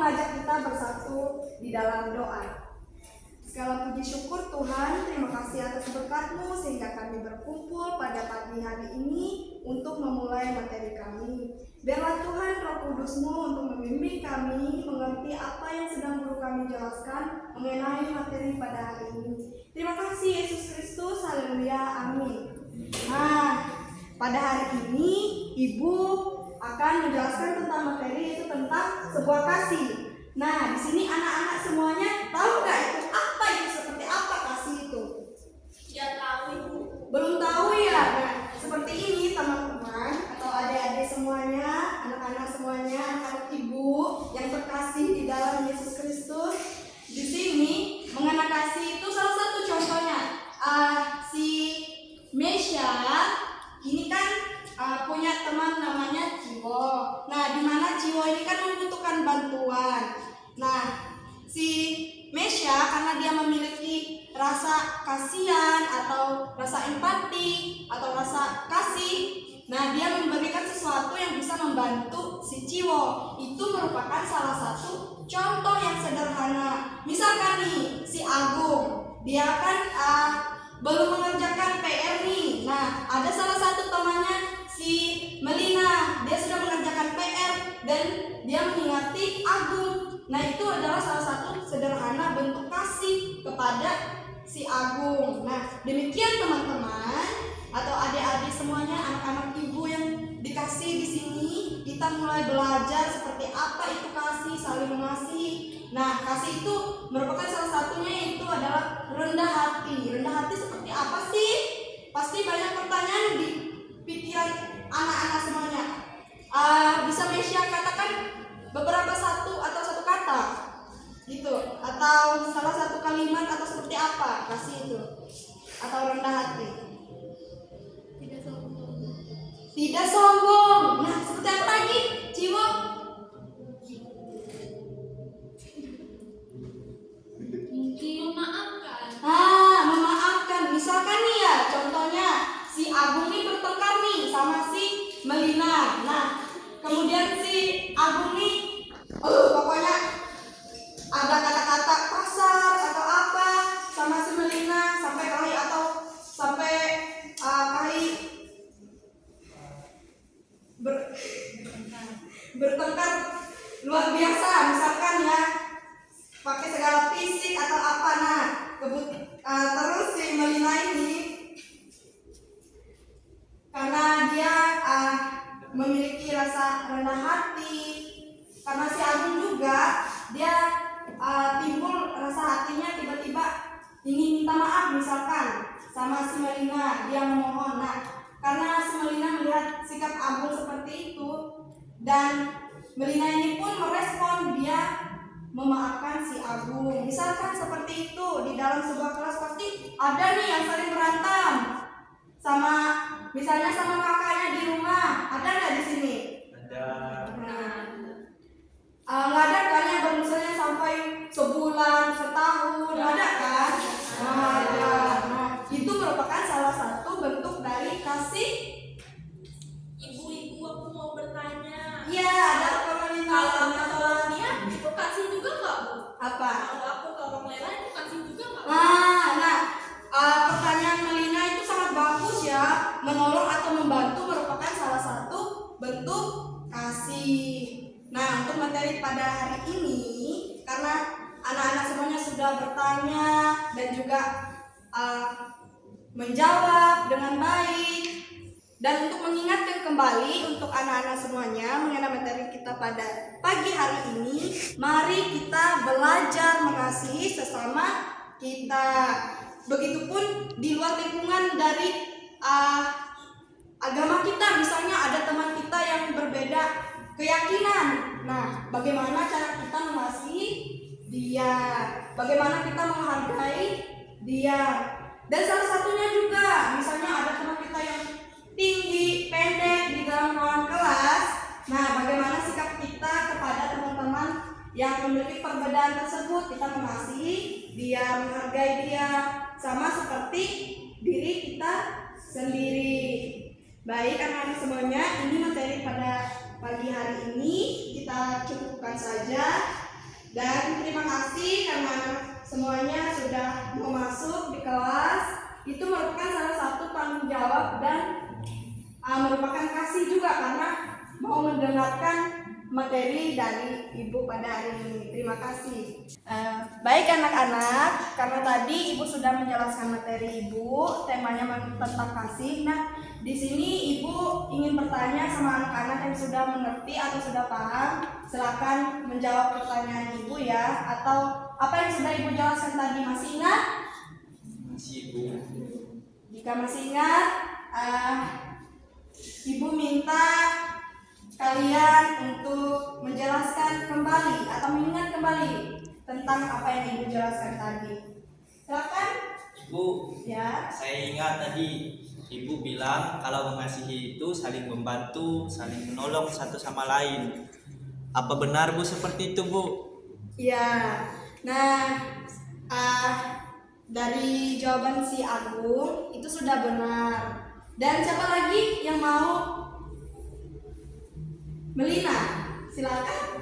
mengajak kita bersatu di dalam doa. Segala puji syukur Tuhan, terima kasih atas berkat-Mu sehingga kami berkumpul pada pagi hari ini untuk memulai materi kami. Biarlah Tuhan Roh Kudus-Mu untuk membimbing kami mengerti apa yang sedang guru kami jelaskan mengenai materi pada hari ini. Terima kasih Yesus Kristus, haleluya, amin. Nah, pada hari ini Ibu akan menjelaskan tentang materi, yaitu tentang sebuah kasih. Nah, di sini anak-anak semuanya tahu nggak itu apa, itu seperti apa kasih itu? Ya tahu Ibu. Belum tahu ya? Nah, seperti ini teman-teman atau adik-adik semuanya, anak-anak semuanya, anak-anak Ibu yang terkasih di dalam Yesus Kristus. Di sini mengenai kasih itu salah satu contohnya si Mesya ini kan punya teman namanya Ciwo. Nah, di mana Ciwo ini kan membutuhkan bantuan. Nah, si Mesya karena dia memiliki rasa kasihan atau rasa empati atau rasa kasih, nah dia memberikan sesuatu yang bisa membantu si Ciwo. Itu merupakan salah satu contoh yang sederhana. Misalkan nih si Agung, dia kan belum mengerjakan PR nih. Nah, ada salah satu temannya si Melina, dia sudah mengerjakan PR dan dia mengingati Agung. Nah, itu adalah salah satu sederhana bentuk kasih kepada si Agung. Nah, demikian teman-teman atau adik-adik semuanya, anak-anak Ibu yang dikasih di sini, kita mulai belajar seperti apa itu kasih, saling mengasihi. Nah, kasih itu merupakan salah satunya, yaitu adalah rendah hati. Rendah hati seperti apa sih? Pasti banyak pertanyaan di pikiran anak-anak semuanya. Bisa Mesya katakan beberapa satu kata gitu, atau salah satu kalimat atau seperti apa kasih itu atau rendah hati? Tidak sombong. Tidak sombong. Nah, seperti apa lagi, Ciwo? Mungkin memaafkan. Memaafkan. Misalkan nih ya, contohnya si Agung nih bertengkar nih sama si Melina. Nah, kemudian si Agung nih pokoknya ada kata-kata kasar atau apa sama si Melina sampai kali atau sampai kali bertengkar luar biasa, misalkan ya pakai segala fisik atau apa. Nah, terus si Melina ini karena dia memiliki rasa rendah hati, karena si Agung juga dia timbul rasa hatinya tiba-tiba ingin minta maaf misalkan sama si Melina, dia memohon. Nah, karena si Melina melihat sikap Agung seperti itu dan Melina ini pun merespon, dia memaafkan si Agung. Misalkan seperti itu, di dalam sebuah kelas pasti ada nih yang saling berantem sama, misalnya sama kakaknya di rumah. Ada nggak di sini? Ada. Nggak ada kan yang misalnya sampai sebulan, setahun, ada kan? Ada. Nah, itu merupakan salah satu bentuk dari kasih. Ibu, aku mau bertanya. Iya, ada apa Melina? Kalau tolong dia itu kasih juga nggak, Bu? Apa? Kalau aku tolong Lela itu kasih juga nggak, Bu? Pertanyaan Melina itu sangat bagus ya. Menolong atau membantu merupakan salah satu bentuk kasih. Nah, untuk materi pada hari ini, karena anak-anak semuanya sudah bertanya dan juga menjawab dengan baik, dan untuk mengingatkan kembali untuk anak-anak semuanya mengenai materi kita pada pagi hari ini, mari kita belajar mengasihi sesama kita. Begitupun di luar lingkungan dari agama kita, misalnya ada teman kita yang berbeda keyakinan. Nah, bagaimana cara kita mengasihi dia? Bagaimana kita menghargai dia? Dan salah satunya juga, misalnya ada teman kita yang tinggi, pendek di dalam ruang kelas. Nah, bagaimana sikap kita kepada teman-teman yang memiliki perbedaan tersebut? Kita mengasihi dia, menghargai dia, sama seperti diri kita sendiri. Baik anak-anak semuanya, ini materi pada pagi hari ini kita cukupkan saja. Dan terima kasih karena semuanya sudah mau masuk di kelas. Itu merupakan salah satu tanggung jawab dan merupakan kasih juga karena mau mendengarkan materi dari Ibu pada hari ini. Terima kasih. Baik anak-anak, karena tadi Ibu sudah menjelaskan materi Ibu, temanya tentang kasih. Nah, di sini Ibu ingin bertanya sama anak-anak yang sudah mengerti atau sudah paham. Silakan menjawab pertanyaan Ibu ya. Atau apa yang sudah Ibu jelaskan tadi masih ingat? Masih, Ibu. Jika masih ingat, Ibu minta kalian untuk menjelaskan kembali atau mengingat kembali tentang apa yang Ibu jelaskan tadi. Silakan. Ibu, Ya. saya ingat tadi Ibu bilang kalau mengasihi itu saling membantu, saling menolong satu sama lain. Apa benar Bu seperti itu, Bu? Ya. Nah, dari jawaban si Agung itu sudah benar. Dan siapa lagi yang mau? Melina, silakan.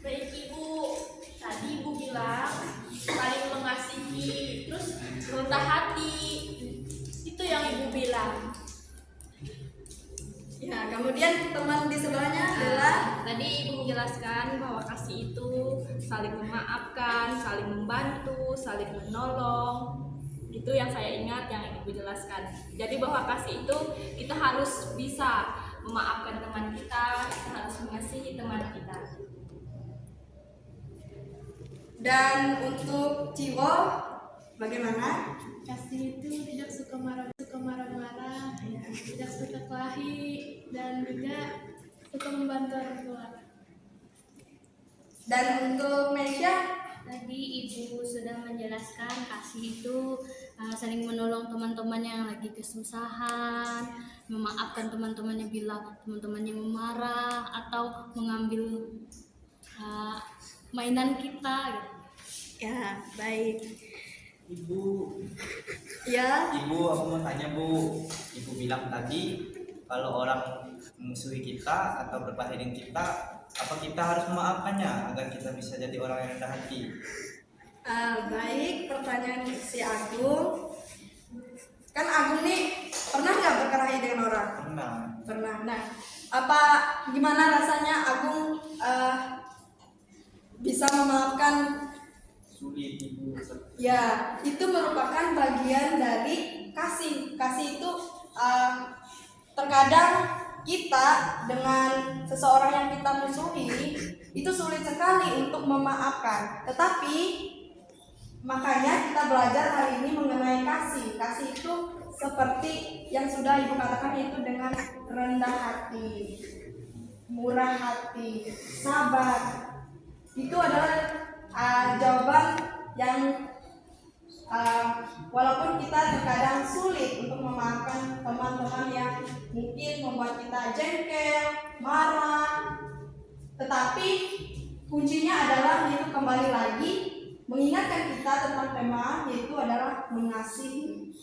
Baik Ibu, tadi Ibu bilang saling mengasihi, terus rendah hati. Itu yang Ibu bilang. Ya, kemudian teman di sebelahnya adalah Tadi Ibu menjelaskan bahwa kasih itu saling memaafkan, saling membantu, saling menolong. Itu yang saya ingat yang Ibu jelaskan. Jadi bahwa kasih itu kita harus bisa memaafkan teman kita harus mengasihi teman kita. dan untuk Ciwo bagaimana? Kasih itu tidak suka marah-marah, tidak suka kelahi, dan juga suka membantu orang tua. Dan untuk Mesya? Tadi Ibu sudah menjelaskan kasih itu saling menolong teman-teman yang lagi kesusahan, memaafkan teman-temannya bila teman-temannya memarah atau mengambil mainan kita gitu. Ya, baik. Ibu, Ya, Ibu aku mau tanya Bu. Ibu bilang tadi kalau orang memusuhi kita atau berbahaya dengan kita, apa kita harus memaafkannya agar kita bisa jadi orang yang rendah hati? baik. Pertanyaan si Agung. Kan Agung nih pernah nggak berkelahi dengan orang? Pernah. Pernah. Nah, apa gimana rasanya Agung bisa memaafkan? Sulit Ibu. Ya, itu merupakan bagian dari kasih. Kasih itu terkadang kita dengan seseorang yang kita musuhi itu sulit sekali untuk memaafkan. Tetapi makanya kita belajar hari ini mengenai kasih. Kasih itu seperti yang sudah Ibu katakan, yaitu dengan rendah hati, murah hati, sabar. Itu adalah jawaban yang walaupun kita terkadang sulit untuk memaafkan teman-teman yang mungkin membuat kita jengkel, marah, tetapi kuncinya adalah yaitu kembali lagi mengingatkan kita tentang tema, yaitu adalah mengasihi.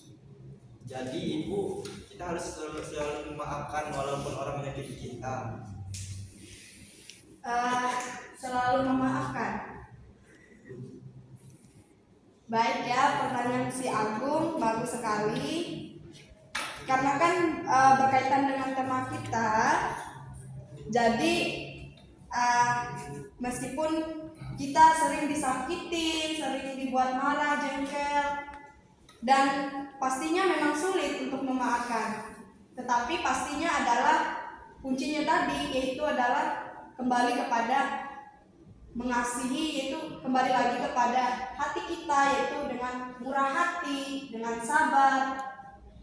Jadi Ibu, kita harus selalu memaafkan walaupun orang menyakiti kita. Selalu memaafkan. Baik ya, pertanyaan si Agung bagus sekali. Karena kan berkaitan dengan tema kita. Jadi meskipun kita sering disakitin, sering dibuat marah, jengkel, dan pastinya memang sulit untuk memaafkan. Tetapi pastinya adalah kuncinya tadi, yaitu adalah kembali kepada mengasihi, yaitu kembali lagi kepada hati kita, yaitu dengan murah hati, dengan sabar.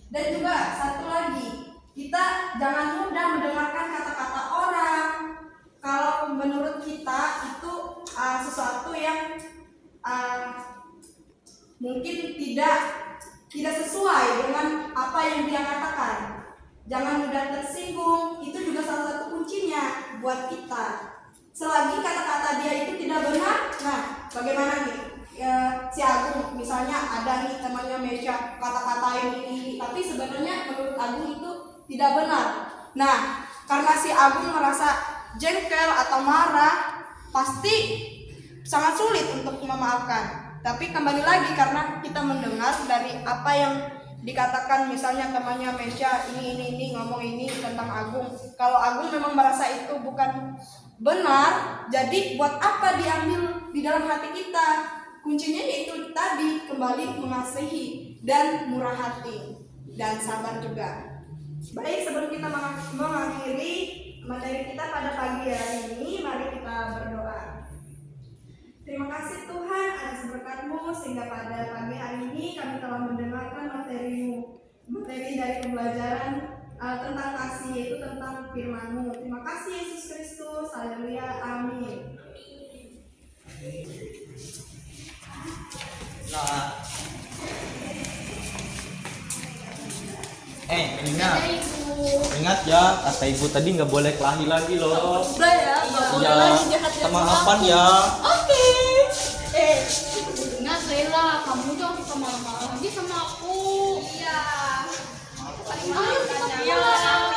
Dan juga satu lagi, kita jangan mudah mendengarkan kata-kata orang kalau menurut kita itu sesuatu yang mungkin tidak sesuai dengan apa yang dia katakan. Jangan mudah tersinggung, itu juga salah satu kuncinya buat kita. Selagi kata-kata dia itu tidak benar, nah bagaimana nih? Si Agung misalnya ada nih temannya Mesya kata-katain ini, tapi sebenarnya menurut Agung itu tidak benar. Nah, karena si Agung merasa jengkel atau marah, pasti sangat sulit untuk memaafkan. Tapi kembali lagi karena kita mendengar dari apa yang dikatakan, misalnya temannya Mesya ini ngomong ini tentang Agung. Kalau Agung memang merasa itu bukan benar, jadi buat apa diambil di dalam hati kita? Kuncinya yaitu tadi, kembali mengasihi dan murah hati dan sabar juga. Baik, sebelum kita mengakhiri materi kita pada pagi hari ini, mari kita berdoa. Terima kasih Tuhan atas berkat-Mu sehingga pada pagi hari ini kami telah mendengarkan materi dari pembelajaran tentang kasih, yaitu tentang firman-Mu. Terima kasih Yesus Kristus. Haleluya. Amin. Nah, ingat ya, kata ibu tadi nggak boleh kelahi lagi loh. Udah ya, nggak boleh Ya, lagi jahat-jahat sama sama apaan aku. ya? Oke. Ingat Lela, kamu jangan suka marah-marah lagi sama aku. Iya. Ayo kita pulang.